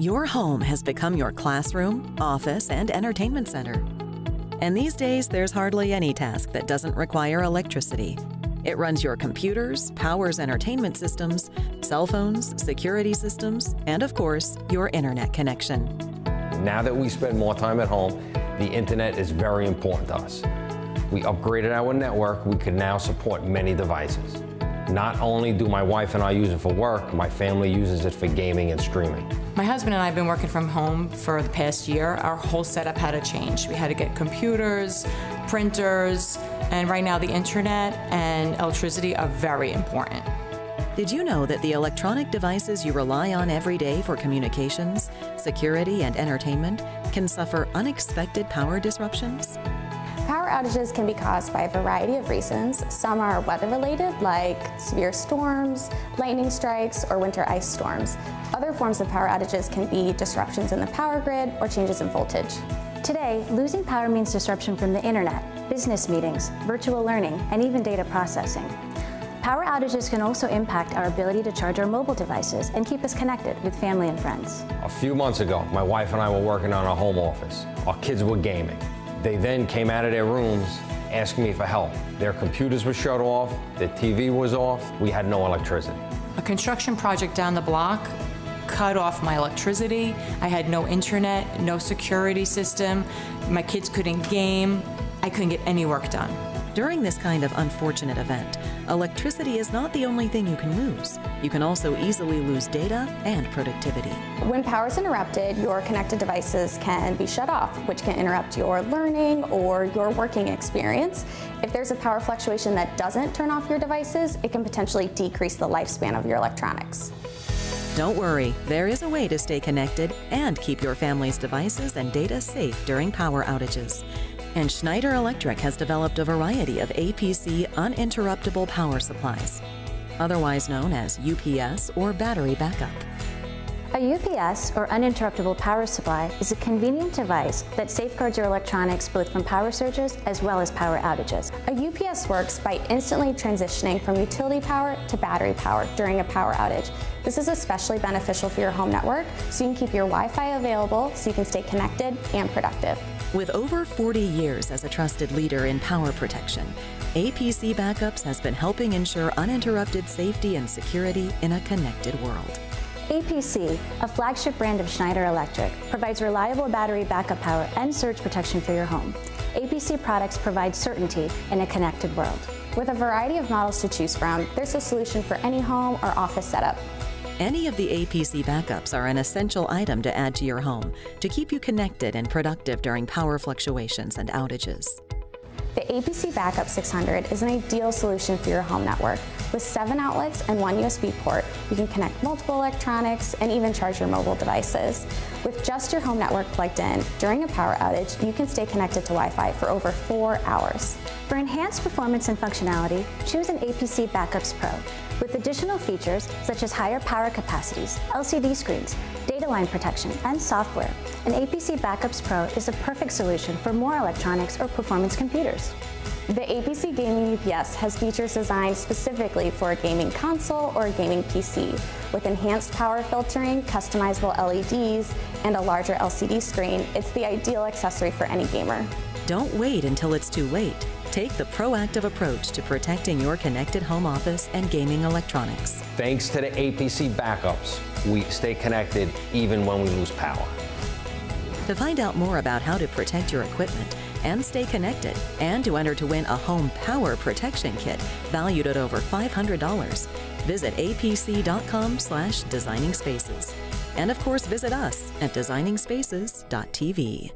Your home has become your classroom, office, and entertainment center. And these days, there's hardly any task that doesn't require electricity. It runs your computers, powers entertainment systems, cell phones, security systems, and of course, your internet connection. Now that we spend more time at home, the internet is very important to us. We upgraded our network. We can now support many devices. Not only do my wife and I use it for work, my family uses it for gaming and streaming. My husband and I have been working from home for the past year. Our whole setup had to change. We had to get computers, printers, and right now the internet and electricity are very important. Did you know that the electronic devices you rely on every day for communications, security, and entertainment can suffer unexpected power disruptions? Power outages can be caused by a variety of reasons. Some are weather-related, like severe storms, lightning strikes, or winter ice storms. Other forms of power outages can be disruptions in the power grid or changes in voltage. Today, losing power means disruption from the internet, business meetings, virtual learning, and even data processing. Power outages can also impact our ability to charge our mobile devices and keep us connected with family and friends. A few months ago, my wife and I were working on our home office. Our kids were gaming. They then came out of their rooms asking me for help. Their computers were shut off, their TV was off, we had no electricity. A construction project down the block cut off my electricity. I had no internet, no security system. My kids couldn't game. I couldn't get any work done. During this kind of unfortunate event, electricity is not the only thing you can lose. You can also easily lose data and productivity. When power is interrupted, your connected devices can be shut off, which can interrupt your learning or your working experience. If there's a power fluctuation that doesn't turn off your devices, it can potentially decrease the lifespan of your electronics. Don't worry, there is a way to stay connected and keep your family's devices and data safe during power outages. And Schneider Electric has developed a variety of APC uninterruptible power supplies, otherwise known as UPS or battery backup. A UPS, or uninterruptible power supply, is a convenient device that safeguards your electronics both from power surges as well as power outages. A UPS works by instantly transitioning from utility power to battery power during a power outage. This is especially beneficial for your home network, so you can keep your Wi-Fi available so you can stay connected and productive. With over 40 years as a trusted leader in power protection, APC Backups has been helping ensure uninterrupted safety and security in a connected world. APC, a flagship brand of Schneider Electric, provides reliable battery backup power and surge protection for your home. APC products provide certainty in a connected world. With a variety of models to choose from, there's a solution for any home or office setup. Any of the APC backups are an essential item to add to your home to keep you connected and productive during power fluctuations and outages. The APC Backup 600 is an ideal solution for your home network. With 7 outlets and 1 USB port, you can connect multiple electronics and even charge your mobile devices. With just your home network plugged in, during a power outage, you can stay connected to Wi-Fi for over 4 hours. For enhanced performance and functionality, choose an APC Backups Pro. With additional features such as higher power capacities, LCD screens, data line protection, and software, an APC Backups Pro is a perfect solution for more electronics or performance computers. The APC Gaming UPS has features designed specifically for a gaming console or a gaming PC. With enhanced power filtering, customizable LEDs, and a larger LCD screen, it's the ideal accessory for any gamer. Don't wait until it's too late. Take the proactive approach to protecting your connected home office and gaming electronics. Thanks to the APC backups, we stay connected even when we lose power. To find out more about how to protect your equipment and stay connected, and to enter to win a home power protection kit valued at over $500, visit apc.com/designingspaces. And of course, visit us at designingspaces.tv.